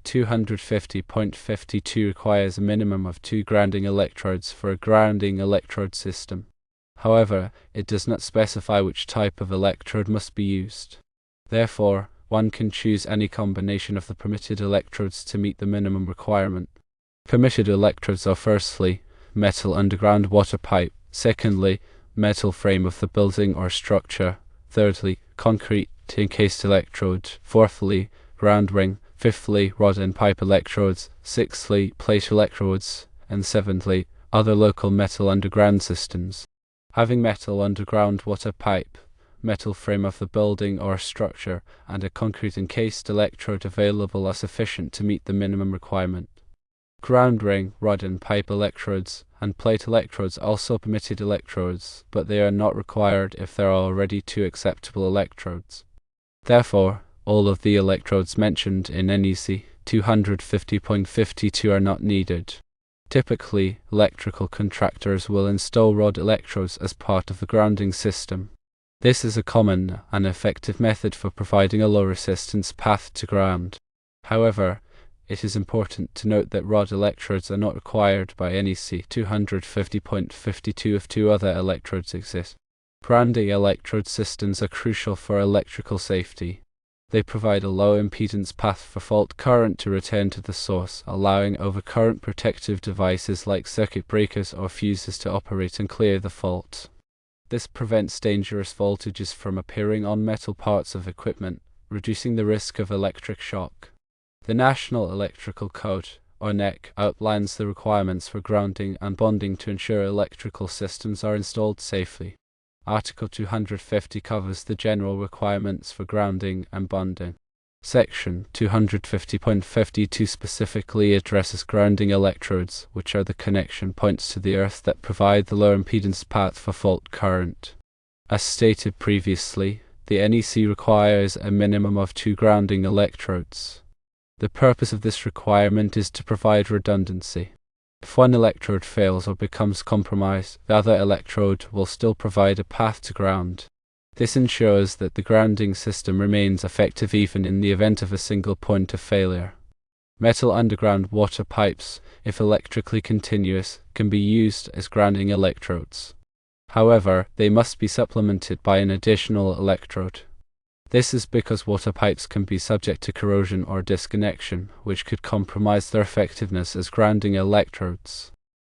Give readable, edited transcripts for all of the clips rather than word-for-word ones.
250.52 requires a minimum of 2 grounding electrodes for a grounding electrode system. However, it does not specify which type of electrode must be used. Therefore, one can choose any combination of the permitted electrodes to meet the minimum requirement. Permitted electrodes are firstly, metal underground water pipe, secondly, metal frame of the building or structure, thirdly, concrete encased electrode, fourthly, round ring, fifthly, rod and pipe electrodes, sixthly, plate electrodes, and seventhly, other local metal underground systems. Having metal underground water pipe, metal frame of the building or structure, and a concrete encased electrode available are sufficient to meet the minimum requirement. Ground ring, rod and pipe electrodes, and plate electrodes are also permitted electrodes, but they are not required if there are already 2 acceptable electrodes. Therefore, all of the electrodes mentioned in NEC 250.52 are not needed. Typically, electrical contractors will install rod electrodes as part of the grounding system. This is a common and effective method for providing a low resistance path to ground. However, it is important to note that rod electrodes are not required by NEC 250.52 if 2 other electrodes exist. Grounding electrode systems are crucial for electrical safety. They provide a low impedance path for fault current to return to the source, allowing overcurrent protective devices like circuit breakers or fuses to operate and clear the fault. This prevents dangerous voltages from appearing on metal parts of equipment, reducing the risk of electric shock. The National Electrical Code, or NEC, outlines the requirements for grounding and bonding to ensure electrical systems are installed safely. Article 250 covers the general requirements for grounding and bonding. Section 250.52 specifically addresses grounding electrodes, which are the connection points to the earth that provide the low impedance path for fault current. As stated previously, the NEC requires a minimum of 2 grounding electrodes. The purpose of this requirement is to provide redundancy. If one electrode fails or becomes compromised, the other electrode will still provide a path to ground. This ensures that the grounding system remains effective even in the event of a single point of failure. Metal underground water pipes, if electrically continuous, can be used as grounding electrodes. However, they must be supplemented by an additional electrode. This is because water pipes can be subject to corrosion or disconnection, which could compromise their effectiveness as grounding electrodes.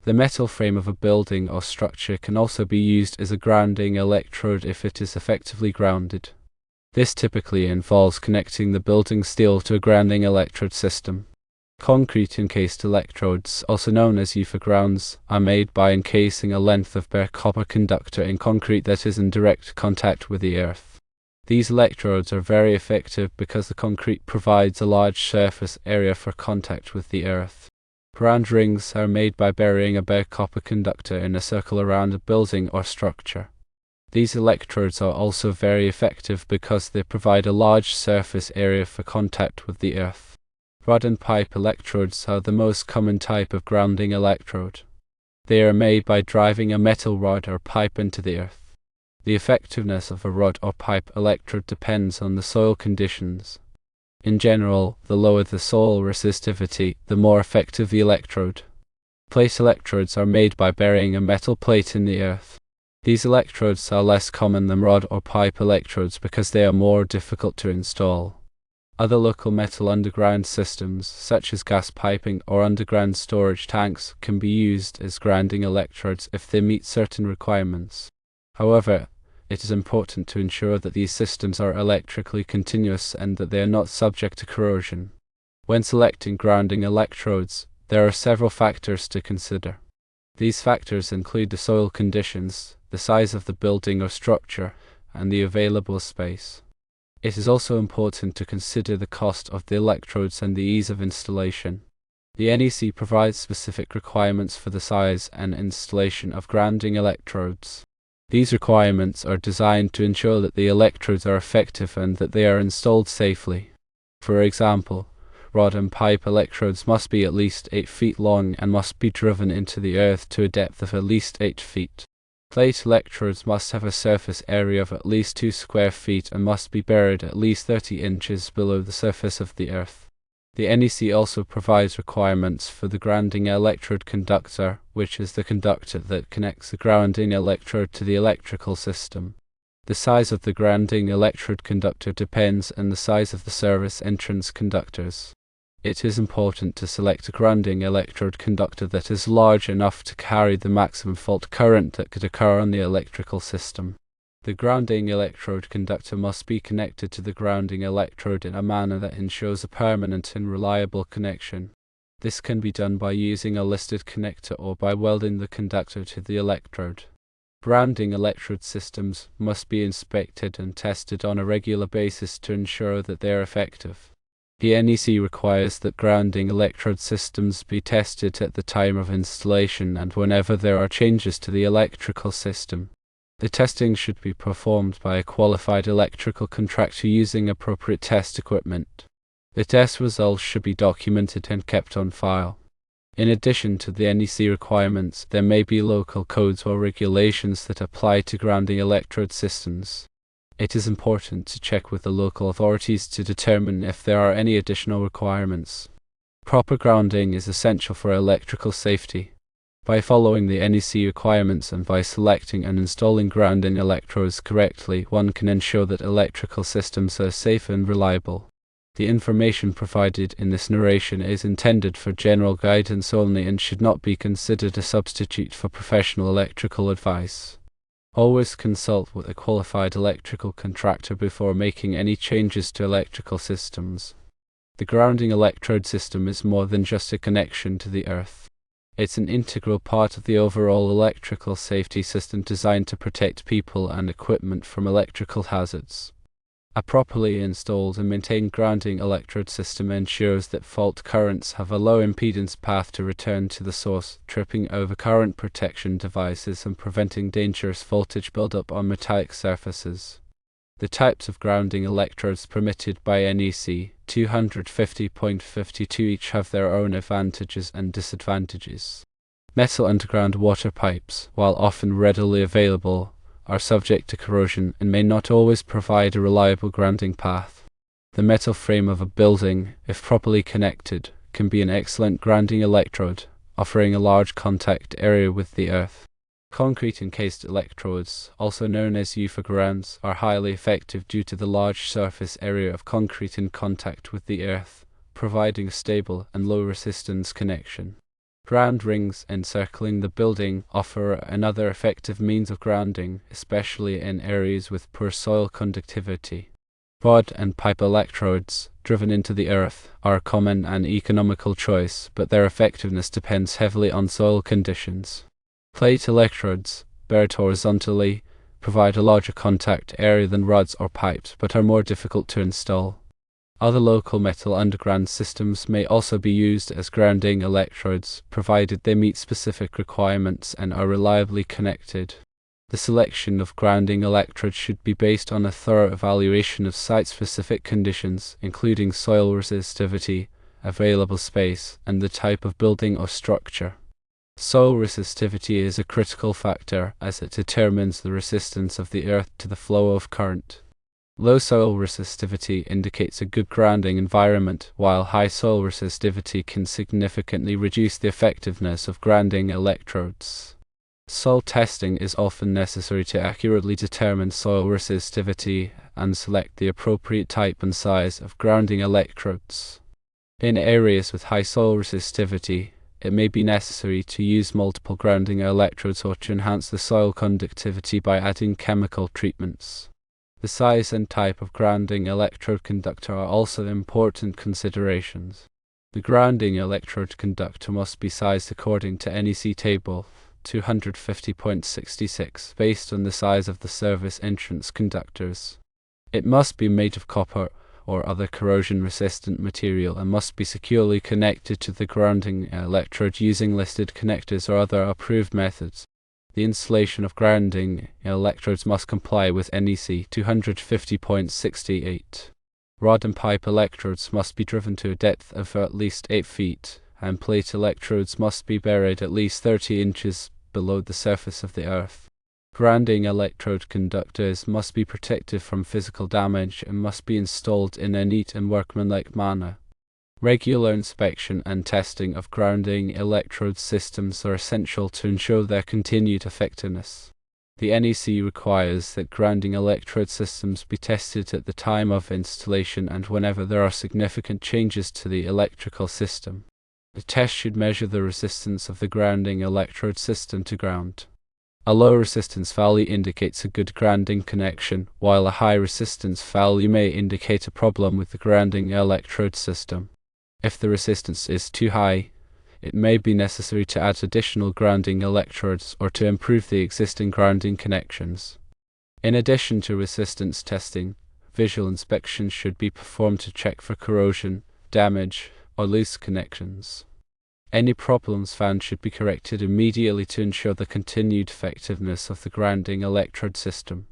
The metal frame of a building or structure can also be used as a grounding electrode if it is effectively grounded. This typically involves connecting the building steel to a grounding electrode system. Concrete encased electrodes, also known as UFA grounds, are made by encasing a length of bare copper conductor in concrete that is in direct contact with the earth. These electrodes are very effective because the concrete provides a large surface area for contact with the earth. Ground rings are made by burying a bare copper conductor in a circle around a building or structure. These electrodes are also very effective because they provide a large surface area for contact with the earth. Rod and pipe electrodes are the most common type of grounding electrode. They are made by driving a metal rod or pipe into the earth. The effectiveness of a rod or pipe electrode depends on the soil conditions. In general, the lower the soil resistivity, the more effective the electrode. Plate electrodes are made by burying a metal plate in the earth. These electrodes are less common than rod or pipe electrodes because they are more difficult to install. Other local metal underground systems, such as gas piping or underground storage tanks, can be used as grounding electrodes if they meet certain requirements. However, it is important to ensure that these systems are electrically continuous and that they are not subject to corrosion. When selecting grounding electrodes, there are several factors to consider. These factors include the soil conditions, the size of the building or structure, and the available space. It is also important to consider the cost of the electrodes and the ease of installation. The NEC provides specific requirements for the size and installation of grounding electrodes. These requirements are designed to ensure that the electrodes are effective and that they are installed safely. For example, rod and pipe electrodes must be at least 8 feet long and must be driven into the earth to a depth of at least 8 feet. Plate electrodes must have a surface area of at least 2 square feet and must be buried at least 30 inches below the surface of the earth. The NEC also provides requirements for the grounding electrode conductor, which is the conductor that connects the grounding electrode to the electrical system. The size of the grounding electrode conductor depends on the size of the service entrance conductors. It is important to select a grounding electrode conductor that is large enough to carry the maximum fault current that could occur on the electrical system. The grounding electrode conductor must be connected to the grounding electrode in a manner that ensures a permanent and reliable connection. This can be done by using a listed connector or by welding the conductor to the electrode. Grounding electrode systems must be inspected and tested on a regular basis to ensure that they are effective. The NEC requires that grounding electrode systems be tested at the time of installation and whenever there are changes to the electrical system. The testing should be performed by a qualified electrical contractor using appropriate test equipment. The test results should be documented and kept on file. In addition to the NEC requirements, there may be local codes or regulations that apply to grounding electrode systems. It is important to check with the local authorities to determine if there are any additional requirements. Proper grounding is essential for electrical safety. By following the NEC requirements and by selecting and installing grounding electrodes correctly, one can ensure that electrical systems are safe and reliable. The information provided in this narration is intended for general guidance only and should not be considered a substitute for professional electrical advice. Always consult with a qualified electrical contractor before making any changes to electrical systems. The grounding electrode system is more than just a connection to the earth. It's an integral part of the overall electrical safety system designed to protect people and equipment from electrical hazards. A properly installed and maintained grounding electrode system ensures that fault currents have a low impedance path to return to the source, tripping over current protection devices and preventing dangerous voltage buildup on metallic surfaces. The types of grounding electrodes permitted by NEC 250.52 each have their own advantages and disadvantages. Metal underground water pipes, while often readily available, are subject to corrosion and may not always provide a reliable grounding path. The metal frame of a building, if properly connected, can be an excellent grounding electrode, offering a large contact area with the earth. Concrete encased electrodes, also known as grounds, are highly effective due to the large surface area of concrete in contact with the earth, providing a stable and low resistance connection. Ground rings encircling the building offer another effective means of grounding, especially in areas with poor soil conductivity. Rod and pipe electrodes, driven into the earth, are a common and economical choice, but their effectiveness depends heavily on soil conditions. Plate electrodes, buried horizontally, provide a larger contact area than rods or pipes, but are more difficult to install. Other local metal underground systems may also be used as grounding electrodes, provided they meet specific requirements and are reliably connected. The selection of grounding electrodes should be based on a thorough evaluation of site-specific conditions, including soil resistivity, available space, and the type of building or structure. Soil resistivity is a critical factor as it determines the resistance of the earth to the flow of current. Low soil resistivity indicates a good grounding environment, while high soil resistivity can significantly reduce the effectiveness of grounding electrodes. Soil testing is often necessary to accurately determine soil resistivity and select the appropriate type and size of grounding electrodes. In areas with high soil resistivity, it may be necessary to use multiple grounding electrodes or to enhance the soil conductivity by adding chemical treatments. The size and type of grounding electrode conductor are also important considerations. The grounding electrode conductor must be sized according to NEC table 250.66 based on the size of the service entrance conductors. It must be made of copper or other corrosion-resistant material and must be securely connected to the grounding electrode using listed connectors or other approved methods. The installation of grounding electrodes must comply with NEC 250.68. Rod and pipe electrodes must be driven to a depth of at least 8 feet, and plate electrodes must be buried at least 30 inches below the surface of the earth. Grounding electrode conductors must be protected from physical damage and must be installed in a neat and workmanlike manner. Regular inspection and testing of grounding electrode systems are essential to ensure their continued effectiveness. The NEC requires that grounding electrode systems be tested at the time of installation and whenever there are significant changes to the electrical system. The test should measure the resistance of the grounding electrode system to ground. A low resistance value indicates a good grounding connection, while a high resistance value may indicate a problem with the grounding electrode system. If the resistance is too high, it may be necessary to add additional grounding electrodes or to improve the existing grounding connections. In addition to resistance testing, visual inspection should be performed to check for corrosion, damage, or loose connections. Any problems found should be corrected immediately to ensure the continued effectiveness of the grounding electrode system.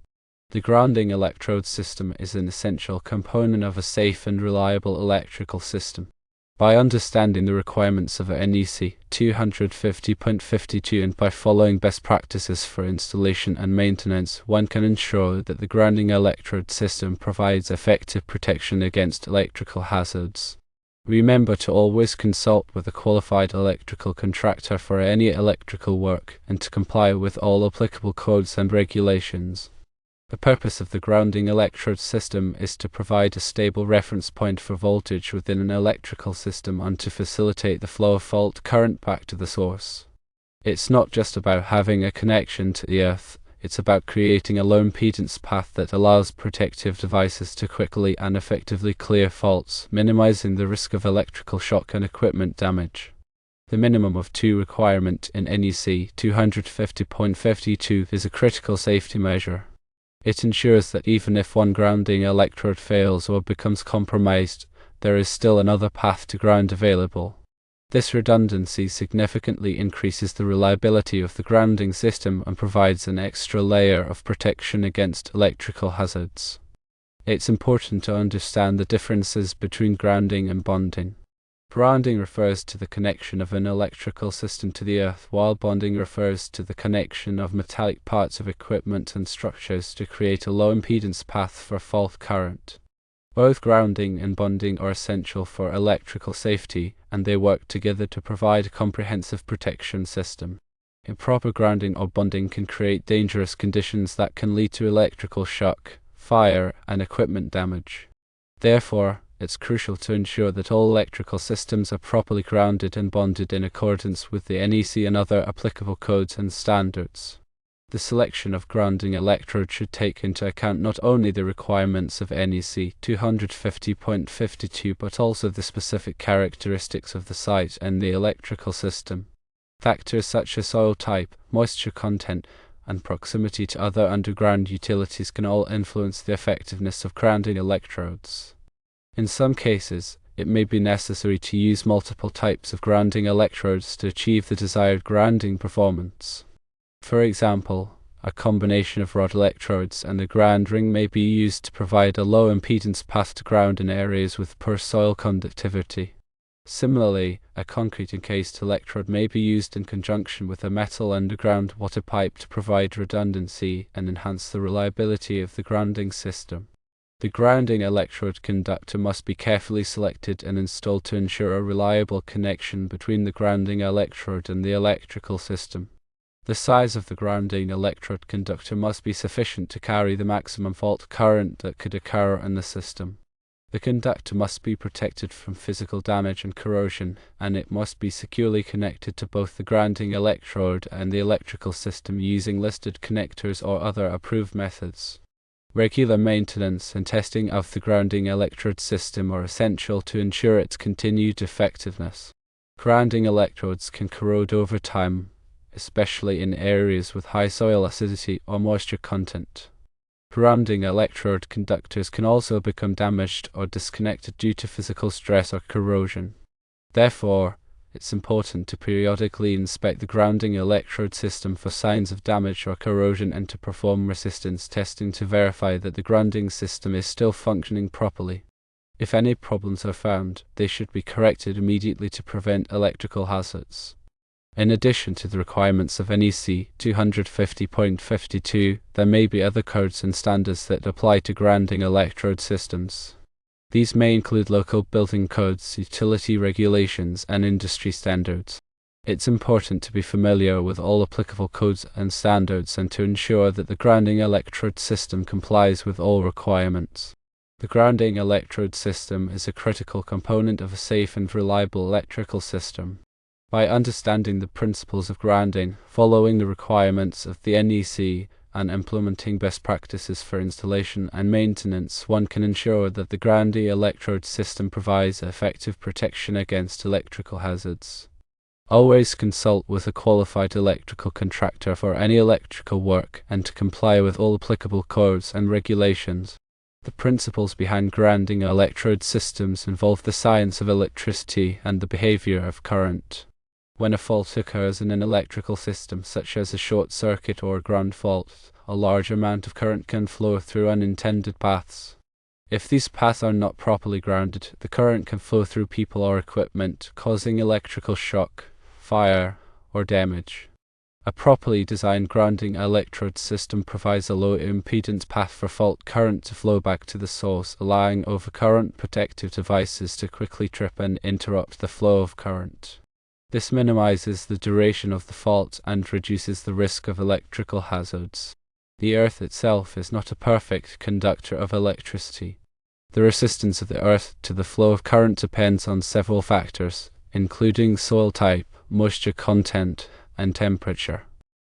The grounding electrode system is an essential component of a safe and reliable electrical system. By understanding the requirements of NEC 250.52 and by following best practices for installation and maintenance, one can ensure that the grounding electrode system provides effective protection against electrical hazards. Remember to always consult with a qualified electrical contractor for any electrical work and to comply with all applicable codes and regulations. The purpose of the grounding electrode system is to provide a stable reference point for voltage within an electrical system and to facilitate the flow of fault current back to the source. It's not just about having a connection to the earth, it's about creating a low impedance path that allows protective devices to quickly and effectively clear faults, minimizing the risk of electrical shock and equipment damage. The minimum of 2 requirement in NEC 250.52 is a critical safety measure. It ensures that even if one grounding electrode fails or becomes compromised, there is still another path to ground available. This redundancy significantly increases the reliability of the grounding system and provides an extra layer of protection against electrical hazards. It's important to understand the differences between grounding and bonding. Grounding refers to the connection of an electrical system to the earth, while bonding refers to the connection of metallic parts of equipment and structures to create a low impedance path for fault current. Both grounding and bonding are essential for electrical safety, and they work together to provide a comprehensive protection system. Improper grounding or bonding can create dangerous conditions that can lead to electrical shock, fire, and equipment damage. Therefore, it's crucial to ensure that all electrical systems are properly grounded and bonded in accordance with the NEC and other applicable codes and standards. The selection of grounding electrode should take into account not only the requirements of NEC 250.52 but also the specific characteristics of the site and the electrical system. Factors such as soil type, moisture content, and proximity to other underground utilities can all influence the effectiveness of grounding electrodes. In some cases, it may be necessary to use multiple types of grounding electrodes to achieve the desired grounding performance. For example, a combination of rod electrodes and a ground ring may be used to provide a low impedance path to ground in areas with poor soil conductivity. Similarly, a concrete encased electrode may be used in conjunction with a metal underground water pipe to provide redundancy and enhance the reliability of the grounding system. The grounding electrode conductor must be carefully selected and installed to ensure a reliable connection between the grounding electrode and the electrical system. The size of the grounding electrode conductor must be sufficient to carry the maximum fault current that could occur in the system. The conductor must be protected from physical damage and corrosion, and it must be securely connected to both the grounding electrode and the electrical system using listed connectors or other approved methods. Regular maintenance and testing of the grounding electrode system are essential to ensure its continued effectiveness. Grounding electrodes can corrode over time, especially in areas with high soil acidity or moisture content. Grounding electrode conductors can also become damaged or disconnected due to physical stress or corrosion. Therefore, it's important to periodically inspect the grounding electrode system for signs of damage or corrosion and to perform resistance testing to verify that the grounding system is still functioning properly. If any problems are found, they should be corrected immediately to prevent electrical hazards. In addition to the requirements of NEC 250.52, there may be other codes and standards that apply to grounding electrode systems. These may include local building codes, utility regulations, and industry standards. It's important to be familiar with all applicable codes and standards and to ensure that the grounding electrode system complies with all requirements. The grounding electrode system is a critical component of a safe and reliable electrical system. By understanding the principles of grounding, following the requirements of the NEC, and implementing best practices for installation and maintenance, one can ensure that the grounding electrode system provides effective protection against electrical hazards. Always consult with a qualified electrical contractor for any electrical work and to comply with all applicable codes and regulations. The principles behind grounding electrode systems involve the science of electricity and the behavior of current. When a fault occurs in an electrical system, such as a short circuit or a ground fault, a large amount of current can flow through unintended paths. If these paths are not properly grounded, the current can flow through people or equipment, causing electrical shock, fire, or damage. A properly designed grounding electrode system provides a low impedance path for fault current to flow back to the source, allowing overcurrent protective devices to quickly trip and interrupt the flow of current. This minimizes the duration of the fault and reduces the risk of electrical hazards. The earth itself is not a perfect conductor of electricity. The resistance of the earth to the flow of current depends on several factors, including soil type, moisture content, and temperature.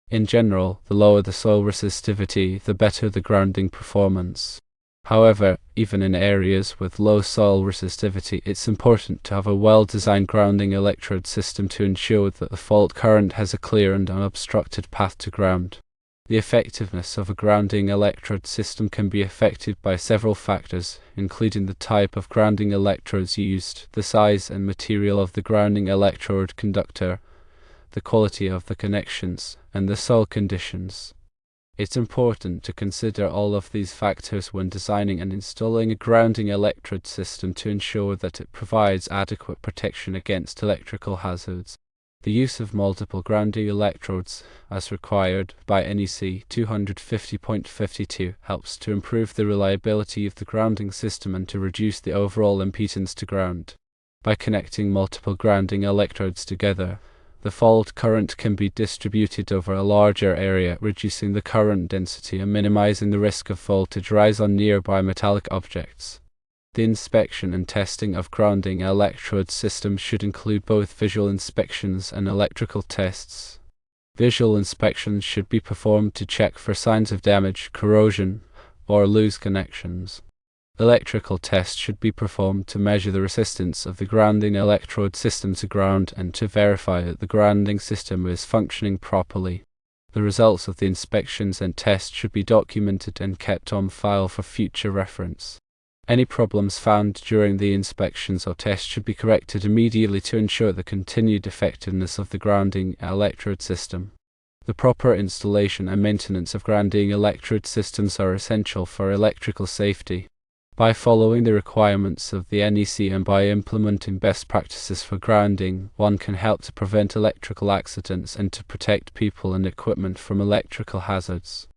In general, the lower the soil resistivity, the better the grounding performance. However, even in areas with low soil resistivity, it's important to have a well-designed grounding electrode system to ensure that the fault current has a clear and unobstructed path to ground. The effectiveness of a grounding electrode system can be affected by several factors, including the type of grounding electrodes used, the size and material of the grounding electrode conductor, the quality of the connections, and the soil conditions. It's important to consider all of these factors when designing and installing a grounding electrode system to ensure that it provides adequate protection against electrical hazards. The use of multiple grounding electrodes, as required by NEC 250.52, helps to improve the reliability of the grounding system and to reduce the overall impedance to ground. By connecting multiple grounding electrodes together, the fault current can be distributed over a larger area, reducing the current density and minimizing the risk of voltage rise on nearby metallic objects. The inspection and testing of grounding electrode systems should include both visual inspections and electrical tests. Visual inspections should be performed to check for signs of damage, corrosion, or loose connections. Electrical tests should be performed to measure the resistance of the grounding electrode system to ground and to verify that the grounding system is functioning properly. The results of the inspections and tests should be documented and kept on file for future reference. Any problems found during the inspections or tests should be corrected immediately to ensure the continued effectiveness of the grounding electrode system. The proper installation and maintenance of grounding electrode systems are essential for electrical safety. By following the requirements of the NEC and by implementing best practices for grounding, one can help to prevent electrical accidents and to protect people and equipment from electrical hazards.